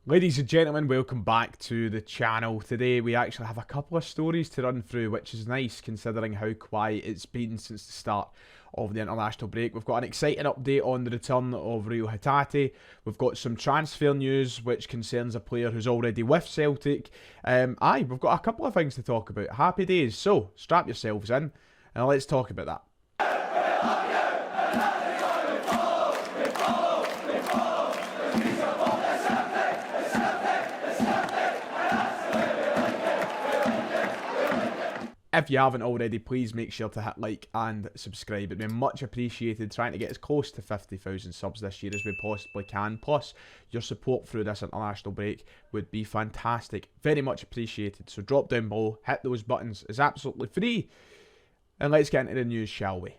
Ladies and gentlemen, welcome back to the channel. Today we actually have a couple of stories to run through, which is nice considering how quiet it's been since the start of the international break. We've got an exciting update on the return of Rio Hatti. We've got some transfer news which concerns a player who's already with Celtic. We've got a couple of things to talk about. Happy days. So strap yourselves in and let's talk about that. If you haven't already, please make sure to hit like and subscribe. It'd be much appreciated, trying to get as close to 50,000 subs this year as we possibly can. Plus, your support through this international break would be fantastic. Very much appreciated. So drop down below, hit those buttons. It's absolutely free. And let's get into the news, shall we?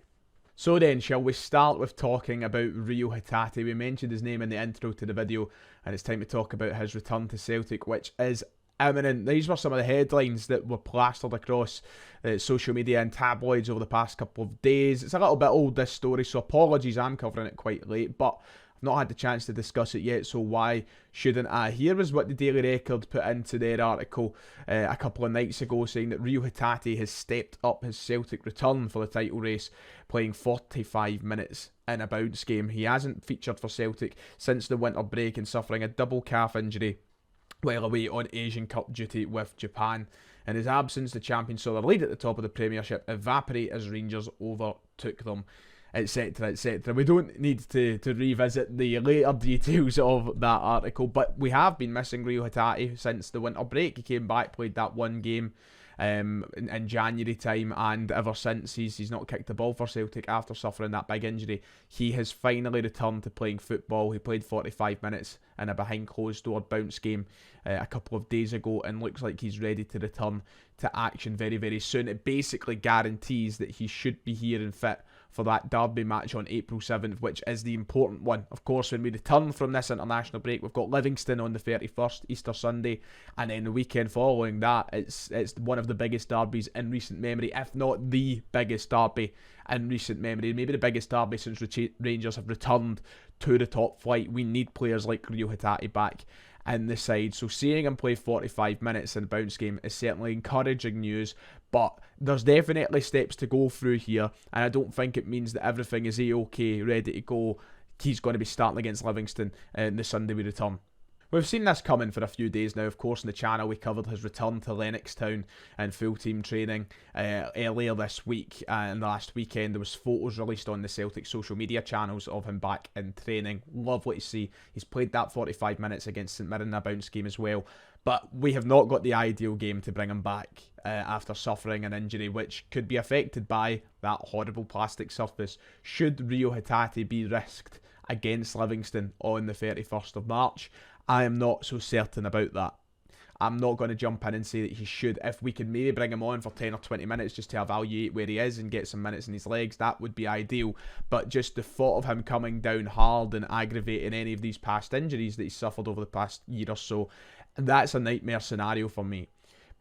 So then, shall we start with talking about Rio Hatti? We mentioned his name in the intro to the video, and it's time to talk about his return to Celtic, which is imminent. These were some of the headlines that were plastered across social media and tabloids over the past couple of days. It's a little bit old, this story, so apologies, I'm covering it quite late, but I've not had the chance to discuss it yet, so why shouldn't I? Here was what the Daily Record put into their article a couple of nights ago, saying that Rio Hatti has stepped up his Celtic return for the title race, playing 45 minutes in a bounce game. He hasn't featured for Celtic since the winter break and suffering a double calf injury while away on Asian Cup duty with Japan. In his absence, the champions saw their lead at the top of the Premiership evaporate as Rangers overtook them, etc, etc. We don't need to revisit the later details of that article, but we have been missing Rio Hatti since the winter break. He came back, played that one game in January time, and ever since he's not kicked the ball for Celtic after suffering that big injury. He has finally returned to playing football. He played 45 minutes in a behind closed door bounce game a couple of days ago, and looks like he's ready to return to action very, very soon. It basically guarantees that he should be here and fit for that derby match on April 7th, which is the important one. Of course, when we return from this international break, we've got Livingston on the 31st, Easter Sunday, and then the weekend following that, it's one of the biggest derbies in recent memory, if not the biggest derby in recent memory, maybe the biggest derby since Rangers have returned to the top flight. We need players like Rio Hatti back in the side, so seeing him play 45 minutes in a bounce game is certainly encouraging news, but there's definitely steps to go through here, and I don't think it means that everything is a-okay, ready to go. He's going to be starting against Livingston the Sunday we return. We've seen this coming for a few days now. Of course, on the channel we covered his return to Lennoxtown and full team training earlier this week, and last weekend there was photos released on the Celtic social media channels of him back in training. Lovely to see. He's played that 45 minutes against St Mirren in a bounce game as well, but we have not got the ideal game to bring him back after suffering an injury which could be affected by that horrible plastic surface should Rio Hatti be risked against Livingston on the 31st of March. I am not so certain about that. I'm not going to jump in and say that he should. If we could maybe bring him on for 10 or 20 minutes just to evaluate where he is and get some minutes in his legs, that would be ideal. But just the thought of him coming down hard and aggravating any of these past injuries that he's suffered over the past year or so, that's a nightmare scenario for me.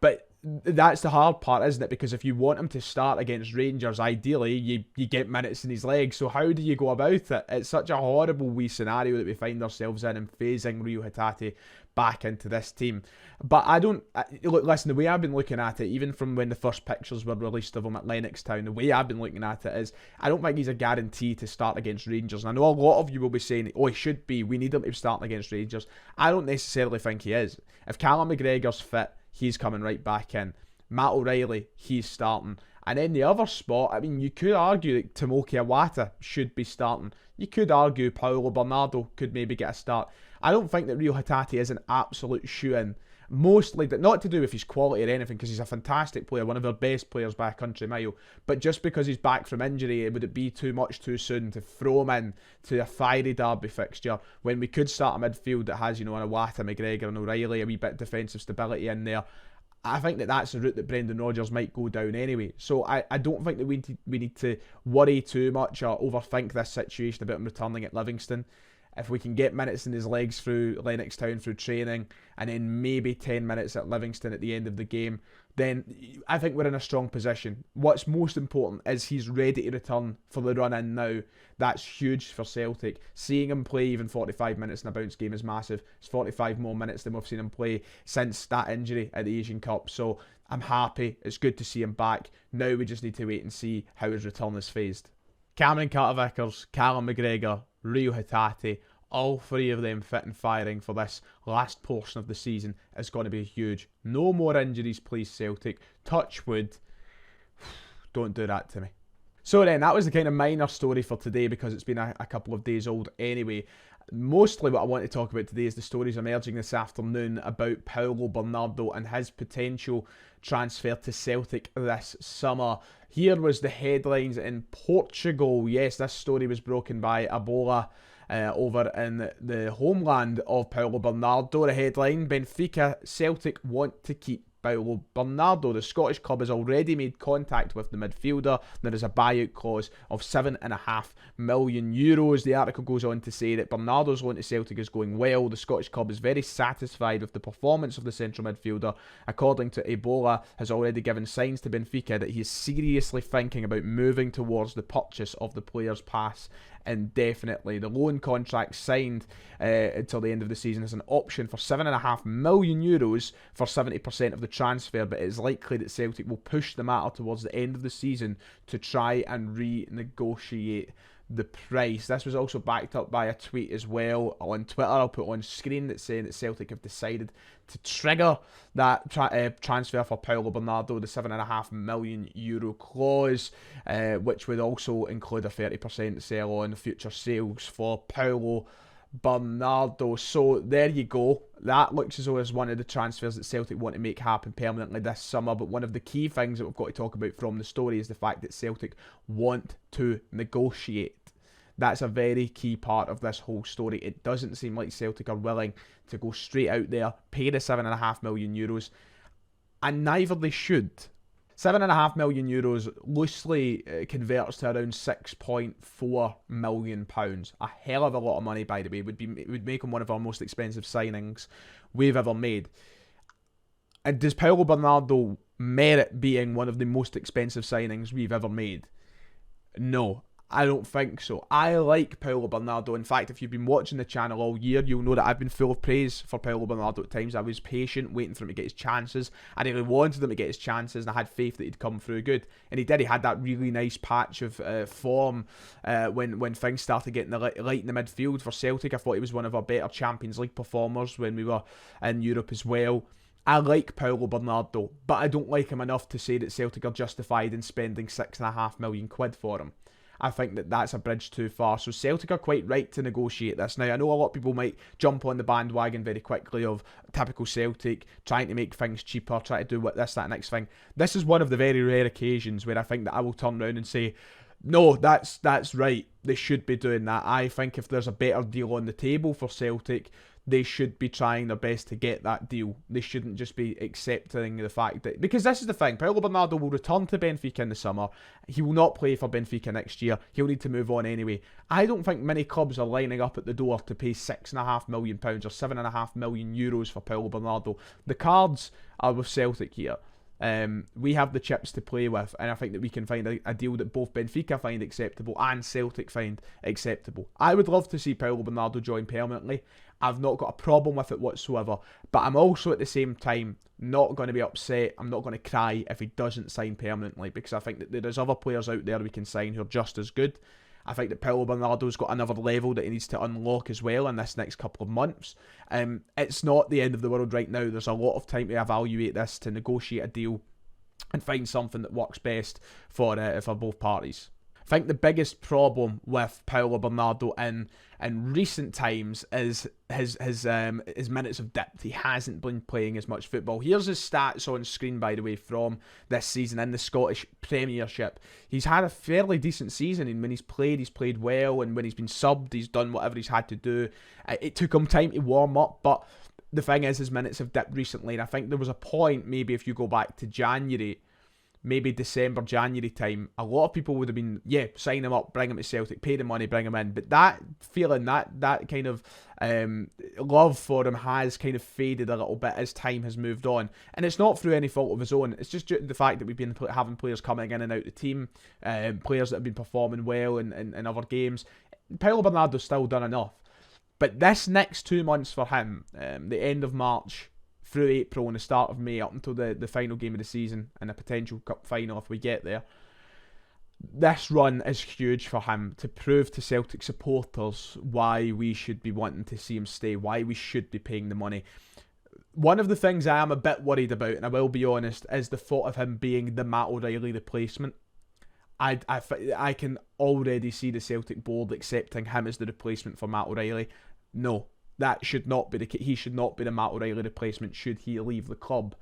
But that's the hard part, isn't it? Because if you want him to start against Rangers, ideally, you get minutes in his legs. So how do you go about it? It's such a horrible wee scenario that we find ourselves in, and phasing Rio Hatti back into this team. But look, listen, the way I've been looking at it, even from when the first pictures were released of him at Lennoxtown, the way I've been looking at it is, I don't think he's a guarantee to start against Rangers. And I know a lot of you will be saying, oh, he should be, we need him to be starting against Rangers. I don't necessarily think he is. If Callum McGregor's fit, he's coming right back in. Matt O'Reilly, he's starting. And then the other spot, I mean, you could argue that Tomoki Iwata should be starting. You could argue Paulo Bernardo could maybe get a start. I don't think that Rio Hatti is an absolute shoe-in. Mostly, not to do with his quality or anything, because he's a fantastic player, one of our best players by a country mile. But just because he's back from injury, would it be too much too soon to throw him in to a fiery derby fixture when we could start a midfield that has, an Iwata, McGregor and O'Reilly, a wee bit of defensive stability in there? I think that that's the route that Brendan Rodgers might go down anyway. So I don't think that we need to worry too much or overthink this situation about him returning at Livingston. If we can get minutes in his legs through Lennoxtown through training, and then maybe 10 minutes at Livingston at the end of the game, then I think we're in a strong position. What's most important is he's ready to return for the run in now. That's huge for Celtic. Seeing him play even 45 minutes in a bounce game is massive. It's 45 more minutes than we've seen him play since that injury at the Asian Cup. So I'm happy. It's good to see him back. Now we just need to wait and see how his return is phased. Cameron Carter-Vickers, Callum McGregor, Rio Hatti, all three of them fit and firing for this last portion of the season is going to be huge. No more injuries, please, Celtic. Touch wood. Don't do that to me. So then, that was the kind of minor story for today because it's been a couple of days old anyway. Mostly what I want to talk about today is the stories emerging this afternoon about Paulo Bernardo and his potential transfer to Celtic this summer. Here was the headlines in Portugal. Yes, this story was broken by Ebola over in the homeland of Paulo Bernardo. The headline, Benfica Celtic want to keep Paulo Bernardo. The Scottish club has already made contact with the midfielder. There is a buyout clause of €7.5 million. The article goes on to say that Bernardo's loan to Celtic is going well. The Scottish club is very satisfied with the performance of the central midfielder. According to Ebola, has already given signs to Benfica that he is seriously thinking about moving towards the purchase of the player's pass indefinitely. The loan contract signed until the end of the season has an option for €7.5 million for 70% of the transfer, but it is likely that Celtic will push the matter towards the end of the season to try and renegotiate the price. This was also backed up by a tweet as well on Twitter. I'll put on screen that's saying that Celtic have decided to trigger that transfer for Paulo Bernardo, the €7.5 million clause, which would also include a 30% sell on future sales for Paulo Bernardo. So there you go. That looks as though it's one of the transfers that Celtic want to make happen permanently this summer. But one of the key things that we've got to talk about from the story is the fact that Celtic want to negotiate. That's a very key part of this whole story. It doesn't seem like Celtic are willing to go straight out there, pay the €7.5 million, and neither they should. €7.5 million loosely converts to around £6.4 million. A hell of a lot of money, by the way. It would make him one of our most expensive signings we've ever made. And does Paulo Bernardo merit being one of the most expensive signings we've ever made? No, I don't think so. I like Paulo Bernardo. In fact, if you've been watching the channel all year, you'll know that I've been full of praise for Paulo Bernardo at times. I was patient, waiting for him to get his chances. I really wanted him to get his chances, and I had faith that he'd come through good. And he did. He had that really nice patch of form when things started getting light in the midfield for Celtic. I thought he was one of our better Champions League performers when we were in Europe as well. I like Paulo Bernardo, but I don't like him enough to say that Celtic are justified in spending £6.5 million for him. I think that that's a bridge too far. So Celtic are quite right to negotiate this. Now, I know a lot of people might jump on the bandwagon very quickly of typical Celtic, trying to make things cheaper, trying to do what this, that, next thing. This is one of the very rare occasions where I think that I will turn around and say, no, that's right. They should be doing that. I think if there's a better deal on the table for Celtic, they should be trying their best to get that deal. They shouldn't just be accepting the fact that... Because this is the thing, Paulo Bernardo will return to Benfica in the summer. He will not play for Benfica next year. He'll need to move on anyway. I don't think many clubs are lining up at the door to pay £6.5 million or €7.5 million for Paulo Bernardo. The cards are with Celtic here. We have the chips to play with, and I think that we can find a deal that both Benfica find acceptable and Celtic find acceptable. I would love to see Paulo Bernardo join permanently. I've not got a problem with it whatsoever, but I'm also at the same time not going to be upset. I'm not going to cry if he doesn't sign permanently, because I think that there is other players out there we can sign who are just as good. I think that Paulo Bernardo's got another level that he needs to unlock as well in this next couple of months. It's not the end of the world right now. There's a lot of time to evaluate this, to negotiate a deal and find something that works best for both parties. I think the biggest problem with Paulo Bernardo in recent times is his minutes of depth. He hasn't been playing as much football. Here's his stats on screen, by the way, from this season in the Scottish Premiership. He's had a fairly decent season, and when he's played well, and when he's been subbed, he's done whatever he's had to do. It took him time to warm up, but the thing is, his minutes have dipped recently, and I think there was a point, maybe if you go back to January, maybe December, January time, a lot of people would have been, yeah, sign him up, bring him to Celtic, pay the money, bring him in. But that feeling, that kind of love for him has kind of faded a little bit as time has moved on. And it's not through any fault of his own. It's just due to the fact that we've been having players coming in and out the team, players that have been performing well in other games. Paulo Bernardo's still done enough. But this next 2 months for him, the end of March through April and the start of May up until the final game of the season and a potential cup final if we get there, this run is huge for him to prove to Celtic supporters why we should be wanting to see him stay, why we should be paying the money. One of the things I am a bit worried about, and I will be honest, is the thought of him being the Matt O'Reilly replacement. I can already see the Celtic board accepting him as the replacement for Matt O'Reilly. No, that should not be the case. He should not be the Matt O'Reilly replacement should he leave the club.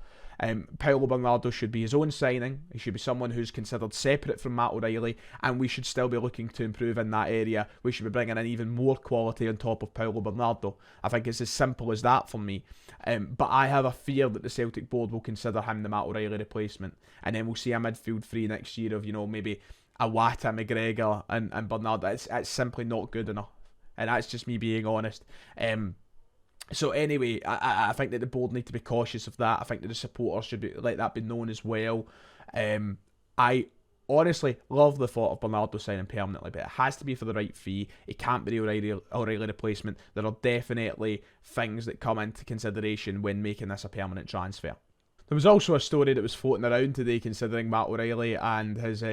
Paulo Bernardo should be his own signing. He should be someone who's considered separate from Matt O'Reilly, and we should still be looking to improve in that area. We should be bringing in even more quality on top of Paulo Bernardo. I think it's as simple as that for me. But I have a fear that the Celtic board will consider him the Matt O'Reilly replacement, and then we'll see a midfield three next year of, maybe Awata, McGregor, and Bernardo. It's simply not good enough, and that's just me being honest. So anyway, I think that the board need to be cautious of that. I think that the supporters should let that be known as well. I honestly love the thought of Bernardo signing permanently, but it has to be for the right fee. It can't be the O'Reilly replacement. There are definitely things that come into consideration when making this a permanent transfer. There was also a story that was floating around today considering Matt O'Reilly and his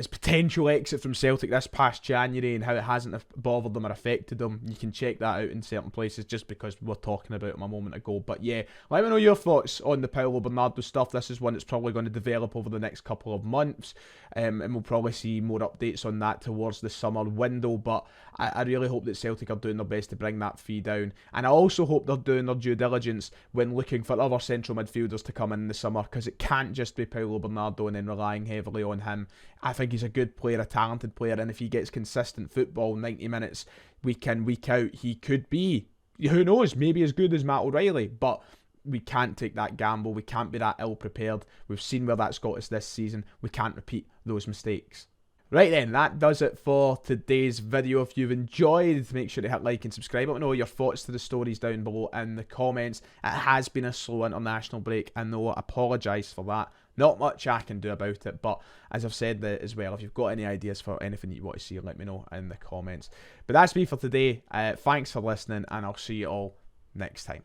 potential exit from Celtic this past January and how it hasn't bothered them or affected them. You can check that out in certain places just because we were talking about him a moment ago. But yeah, let me know your thoughts on the Paulo Bernardo stuff. This is one that's probably going to develop over the next couple of months, and we'll probably see more updates on that towards the summer window. But I really hope that Celtic are doing their best to bring that fee down, and I also hope they're doing their due diligence when looking for other central midfielders to come in the summer, because it can't just be Paulo Bernardo and then relying heavily on him. I think he's a good player, a talented player, and if he gets consistent football, 90 minutes, week in, week out, he could be, who knows, maybe as good as Matt O'Reilly, but we can't take that gamble. We can't be that ill-prepared. We've seen where that's got us this season. We can't repeat those mistakes. Right then, that does it for today's video. If you've enjoyed, make sure to hit like and subscribe. Let me know your thoughts to the stories down below in the comments. It has been a slow international break, I know, I apologise for that. Not much I can do about it, but as I've said as well, if you've got any ideas for anything that you want to see, let me know in the comments. But that's me for today. Thanks for listening, and I'll see you all next time.